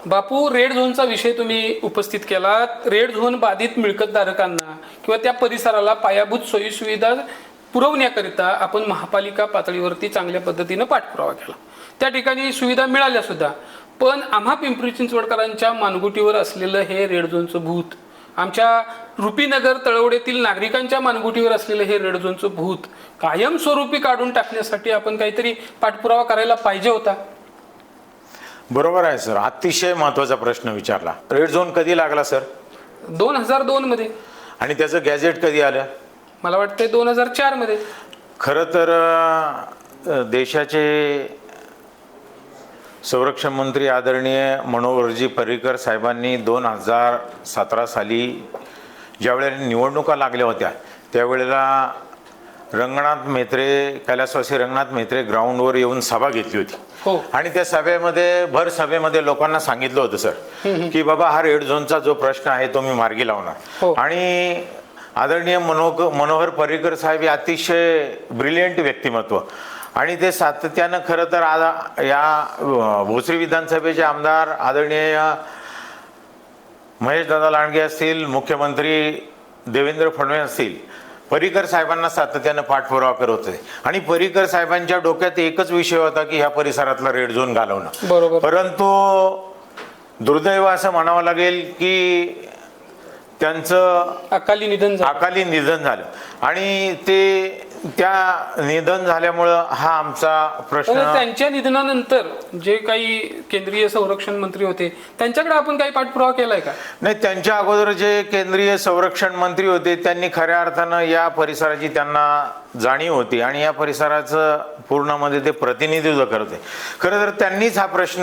बापू, red झोनचा विषय तुम्ही उपस्थित केला. रेड झोन बाधित मिळकतधारकांना किंवा त्या परिसराला पायाभूत सोयीसुविधा पुरवण्याकरिता आपण महापालिका पातळीवरती चांगल्या पद्धतीनं पाठपुरावा केला. त्या ठिकाणी सुविधा मिळाल्या सुद्धा. पण आम्हा पिंपरी चिंचवडकरांच्या मानगुटीवर असलेलं हे रेड झोनचं भूत, आमच्या रुपीनगर तळवडेतील नागरिकांच्या मानगुटीवर असलेलं हे रेड झोनचं भूत कायमस्वरूपी काढून टाकण्यासाठी आपण काहीतरी पाठपुरावा करायला पाहिजे होता. बरोबर आहे सर, अतिशय महत्त्वाचा प्रश्न विचारला. रेड झोन कधी लागला सर? 2002 मध्ये. आणि त्याचं गॅजेट कधी आलं? मला वाटतंय 2004 मध्ये. खरं तर देशाचे संरक्षण मंत्री आदरणीय मनोहरजी पर्रिकर साहेबांनी 2017 साली ज्यावेळेला निवडणुका लागल्या होत्या त्यावेळेला रंगनाथ मेत्रे, कैलासवासी रंगनाथ मेत्रे ग्राउंडवर येऊन सभा घेतली होती. हो. आणि त्या सभेमध्ये भर सभेमध्ये लोकांना सांगितलं होतं सर की बाबा हा रेड झोनचा जो प्रश्न आहे तो मी मार्गी लावणार. हो. आणि आदरणीय मनोहर पर्रिकर साहेब हे अतिशय ब्रिलियंट व्यक्तिमत्व आणि ते सातत्यानं खरं तर या भोसरी विधानसभेचे आमदार आदरणीय महेशदादा लांडगे असतील, मुख्यमंत्री देवेंद्र फडणवीस असतील, पर्रिकर साहेबांना सातत्यानं पाठपुरावा करत होते. आणि पर्रिकर साहेबांच्या डोक्यात एकच विषय होता की ह्या परिसरातला रेड झोन घालवणं. बरोबर. परंतु दुर्दैव असं म्हणावं लागेल की त्यांचं अकाली निधन झालं आणि ते त्या निधन झाल्यामुळं हा आमचा प्रश्न. त्यांच्या निधनानंतर जे काही केंद्रीय संरक्षण मंत्री होते त्यांच्याकडे आपण काही पाठपुरावा केलाय का? नाही, त्यांच्या अगोदर जे केंद्रीय संरक्षण मंत्री होते त्यांनी खऱ्या अर्थानं या परिसराची त्यांना जाणीव होती आणि या परिसराचं पूर्णमध्ये ते प्रतिनिधित्व करते. खरं तर त्यांनीच हा प्रश्न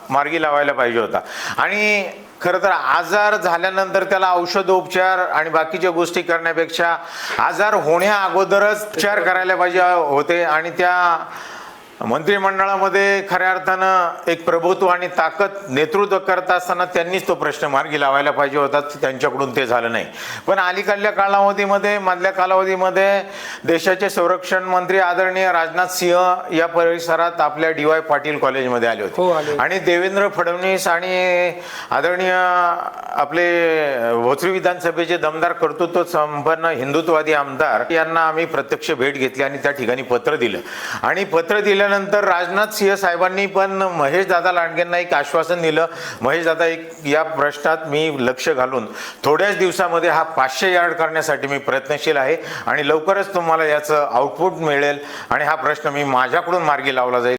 मार्गी लावायला पाहिजे होता. आणि खरं तर आजार झाल्यानंतर त्याला औषधोपचार आणि बाकीच्या गोष्टी करण्यापेक्षा आजार होण्या अगोदरच उपचार करायला पाहिजे होते. आणि त्या मंत्रिमंडळामध्ये खऱ्या अर्थानं एक प्रभुत्व आणि ताकद नेतृत्व करत असताना त्यांनीच तो प्रश्न मार्गी लावायला पाहिजे होता. त्यांच्याकडून ते झालं नाही. पण अलीकडल्या कालावधीमध्ये, मधल्या कालावधीमध्ये देशाचे संरक्षण मंत्री आदरणीय राजनाथ सिंह या परिसरात आपल्या DY पाटील कॉलेजमध्ये आले होते. आणि देवेंद्र फडणवीस आणि आदरणीय आपले भोसरी विधानसभेचे दमदार कर्तृत्व संपन्न हिंदुत्ववादी आमदार यांना आम्ही प्रत्यक्ष भेट घेतली आणि त्या ठिकाणी पत्र दिलं. आणि पत्र दिल्यानंतर राजनाथ सिंह साहेबांनी पण महेशदादा लांडगेंना एक आश्वासन दिलं, महेशदादा या प्रश्नात मी लक्ष घालून थोड्याच दिवसामध्ये हा 500 यार्ड करण्यासाठी मी प्रयत्नशील आहे आणि लवकरच तुम्हाला याचं आउटपुट मिळेल आणि हा प्रश्न मी माझ्याकडून मार्गी लावला जाईल.